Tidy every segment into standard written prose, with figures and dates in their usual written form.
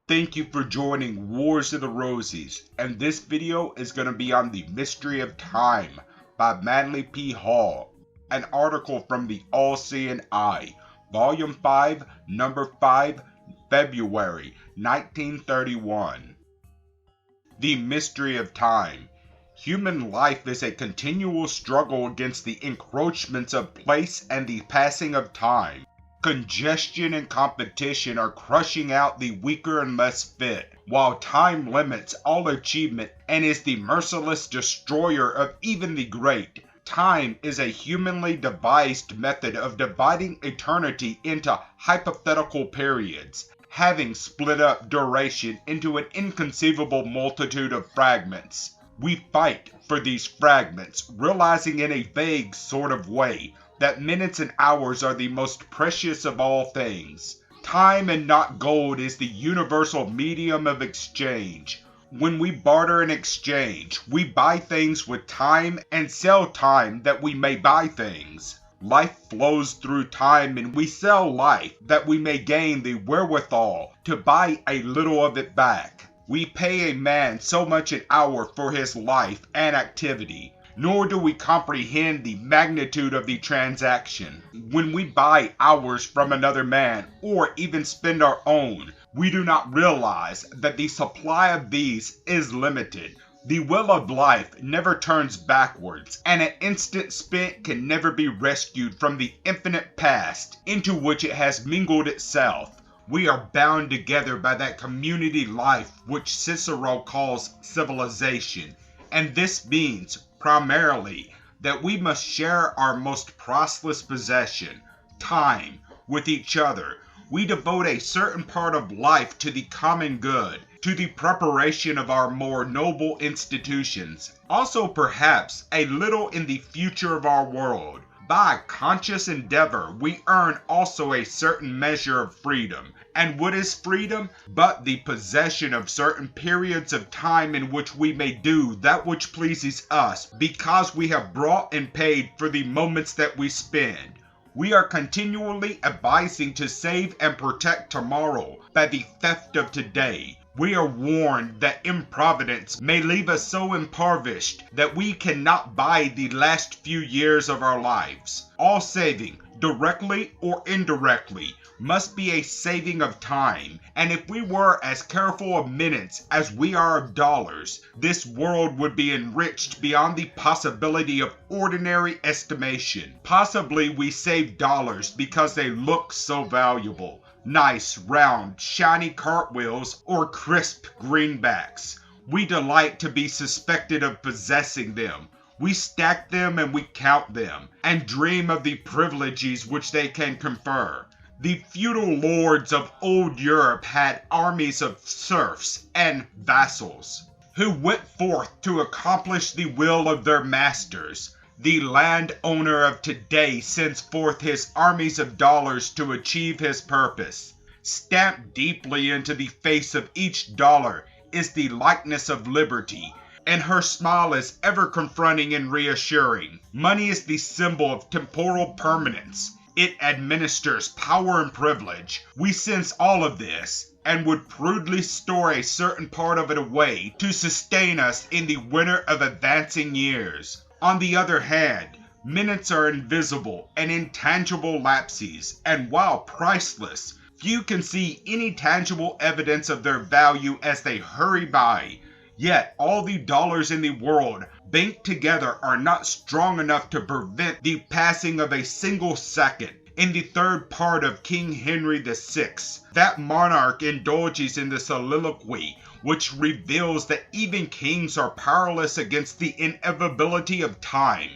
Thank you for joining Wars of the Rosies, and this video is going to be on The Mystery of Time by Manly P. Hall, an article from the All-Seeing Eye, Volume 5, Number 5, February 1931. The Mystery of Time. Human life is a continual struggle against the encroachments of place and the passing of time. Congestion and competition are crushing out the weaker and less fit, while time limits all achievement and is the merciless destroyer of even the great. Time is a humanly devised method of dividing eternity into hypothetical periods, having split up duration into an inconceivable multitude of fragments. We fight for these fragments, realizing in a vague sort of way that minutes and hours are the most precious of all things. Time and not gold is the universal medium of exchange. When we barter and exchange, we buy things with time and sell time that we may buy things. Life flows through time and we sell life that we may gain the wherewithal to buy a little of it back. We pay a man so much an hour for his life and activity, nor do we comprehend the magnitude of the transaction. When we buy hours from another man, or even spend our own, we do not realize that the supply of these is limited. The wheel of life never turns backwards, and an instant spent can never be rescued from the infinite past into which it has mingled itself. We are bound together by that community life which Cicero calls civilization, and this means, primarily, that we must share our most priceless possession, time, with each other. We devote a certain part of life to the common good, to the preparation of our more noble institutions, also perhaps a little in the future of our world. By conscious endeavor, we earn also a certain measure of freedom. And what is freedom? But the possession of certain periods of time in which we may do that which pleases us, because we have brought and paid for the moments that we spend. We are continually advising to save and protect tomorrow by the theft of today. We are warned that improvidence may leave us so impoverished that we cannot buy the last few years of our lives. All saving, directly or indirectly, must be a saving of time, and if we were as careful of minutes as we are of dollars, this world would be enriched beyond the possibility of ordinary estimation. Possibly we save dollars because they look so valuable. Nice, round, shiny cartwheels or crisp greenbacks. We delight to be suspected of possessing them. We stack them and we count them, and dream of the privileges which they can confer. The feudal lords of old Europe had armies of serfs and vassals, who went forth to accomplish the will of their masters. The landowner of today sends forth his armies of dollars to achieve his purpose. Stamped deeply into the face of each dollar is the likeness of liberty, and her smile is ever confronting and reassuring. Money is the symbol of temporal permanence. It administers power and privilege. We sense all of this, and would prudently store a certain part of it away to sustain us in the winter of advancing years. On the other hand, minutes are invisible and intangible lapses, and while priceless, few can see any tangible evidence of their value as they hurry by. Yet all the dollars in the world banked together are not strong enough to prevent the passing of a single second. In the third part of King Henry VI, that monarch indulges in the soliloquy which reveals that even kings are powerless against the inevitability of time.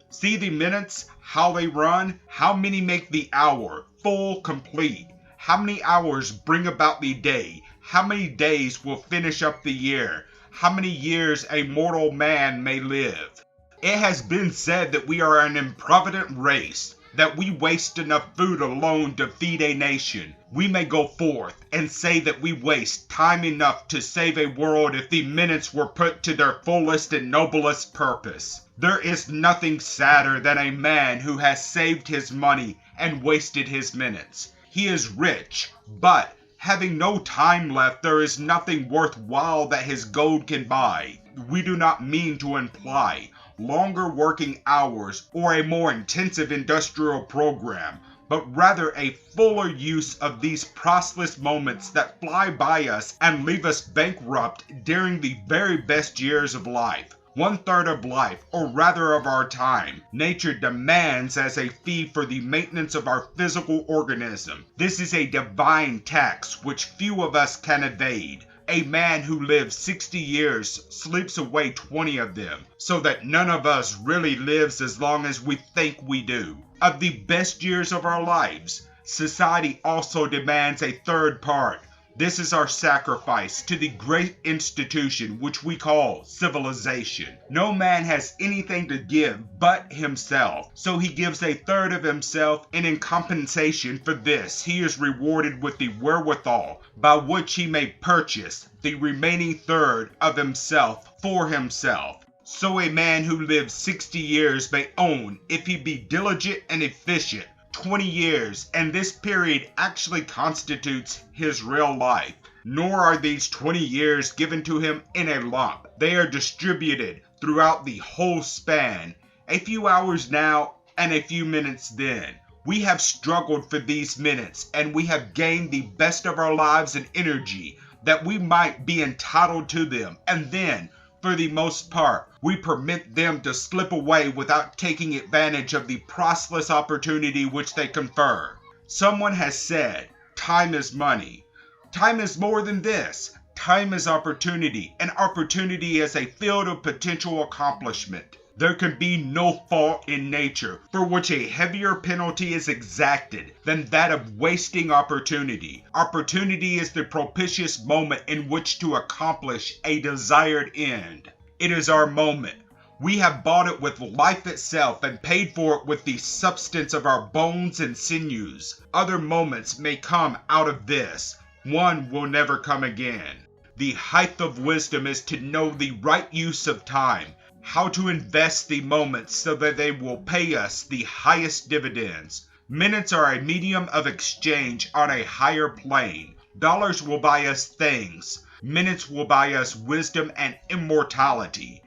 See the minutes, how they run, how many make the hour, full, complete. How many hours bring about the day, how many days will finish up the year, how many years a mortal man may live. It has been said that we are an improvident race, that we waste enough food alone to feed a nation. We may go forth and say that we waste time enough to save a world if the minutes were put to their fullest and noblest purpose. There is nothing sadder than a man who has saved his money and wasted his minutes. He is rich, but Having no time left, there is nothing worthwhile that his gold can buy. We do not mean to imply longer working hours or a more intensive industrial program, but rather a fuller use of these priceless moments that fly by us and leave us bankrupt during the very best years of life. 1/3 of life, or rather of our time, nature demands as a fee for the maintenance of our physical organism. This is a divine tax which few of us can evade. A man who lives 60 years sleeps away 20 of them, so that none of us really lives as long as we think we do. Of the best years of our lives, society also demands a third part. This is our sacrifice to the great institution which we call civilization. No man has anything to give but himself, so he gives a third of himself, and in compensation for this he is rewarded with the wherewithal by which he may purchase the remaining third of himself for himself. So a man who lives 60 years may own, if he be diligent and efficient, 20 years, and this period actually constitutes his real life. Nor are these 20 years given to him in a lump. They are distributed throughout the whole span, a few hours now and a few minutes then. We have struggled for these minutes, and we have gained the best of our lives and energy that we might be entitled to them, and then, for the most part, we permit them to slip away without taking advantage of the priceless opportunity which they confer. Someone has said, time is money. Time is more than this. Time is opportunity, and opportunity is a field of potential accomplishment. There can be no fault in nature for which a heavier penalty is exacted than that of wasting opportunity. Opportunity is the propitious moment in which to accomplish a desired end. It is our moment. We have bought it with life itself and paid for it with the substance of our bones and sinews. Other moments may come out of this. One will never come again. The height of wisdom is to know the right use of time, how to invest the moments so that they will pay us the highest dividends. Minutes are a medium of exchange on a higher plane. Dollars will buy us things. Minutes will buy us wisdom and immortality.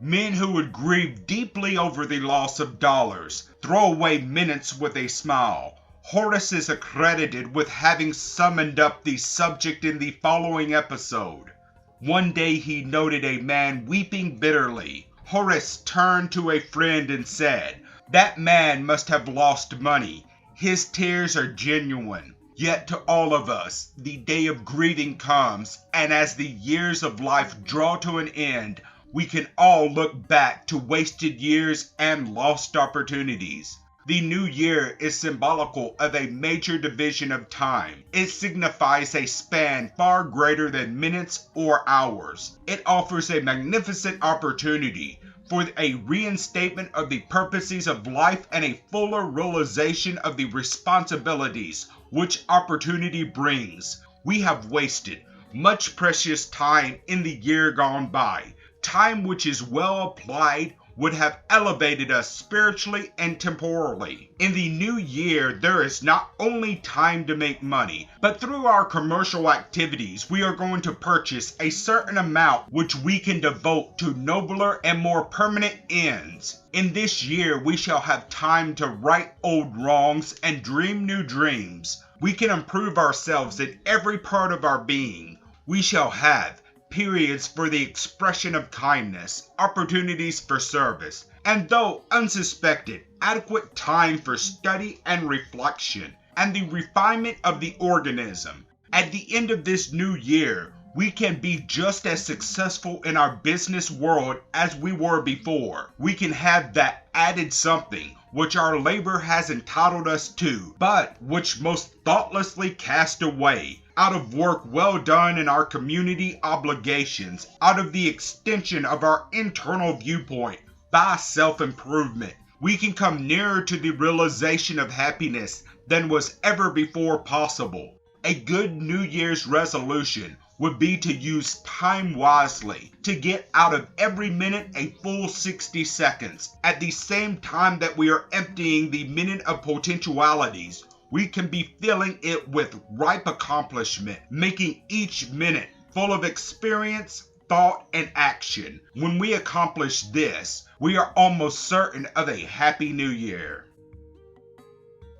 Men who would grieve deeply over the loss of dollars throw away minutes with a smile. Horace is accredited with having summoned up the subject in the following episode. One day he noted a man weeping bitterly. Horace turned to a friend and said, "That man must have lost money. His tears are genuine." Yet to all of us, the day of grieving comes, and as the years of life draw to an end, we can all look back to wasted years and lost opportunities. The new year is symbolical of a major division of time. It signifies a span far greater than minutes or hours. It offers a magnificent opportunity for a reinstatement of the purposes of life and a fuller realization of the responsibilities which opportunity brings. We have wasted much precious time in the year gone by. Time which is well applied would have elevated us spiritually and temporally. In the new year, there is not only time to make money, but through our commercial activities, we are going to purchase a certain amount which we can devote to nobler and more permanent ends. In this year, we shall have time to right old wrongs and dream new dreams. We can improve ourselves in every part of our being. We shall have periods for the expression of kindness, opportunities for service, and though unsuspected, adequate time for study and reflection, and the refinement of the organism. At the end of this new year, we can be just as successful in our business world as we were before. We can have that added something which our labor has entitled us to, but which most thoughtlessly cast away, out of work well done in our community obligations, out of the extension of our internal viewpoint, by self-improvement. We can come nearer to the realization of happiness than was ever before possible. A good New Year's resolution would be to use time wisely, to get out of every minute a full 60 seconds. At the same time that we are emptying the minute of potentialities, we can be filling it with ripe accomplishment, making each minute full of experience, thought, and action. When we accomplish this, we are almost certain of a happy new year.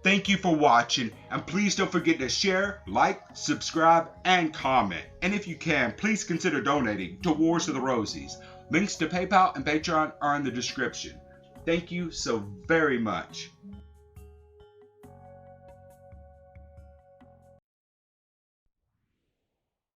Thank you for watching, and please don't forget to share, like, subscribe, and comment. And if you can, please consider donating to Wars of the Rosies. Links to PayPal and Patreon are in the description. Thank you so very much.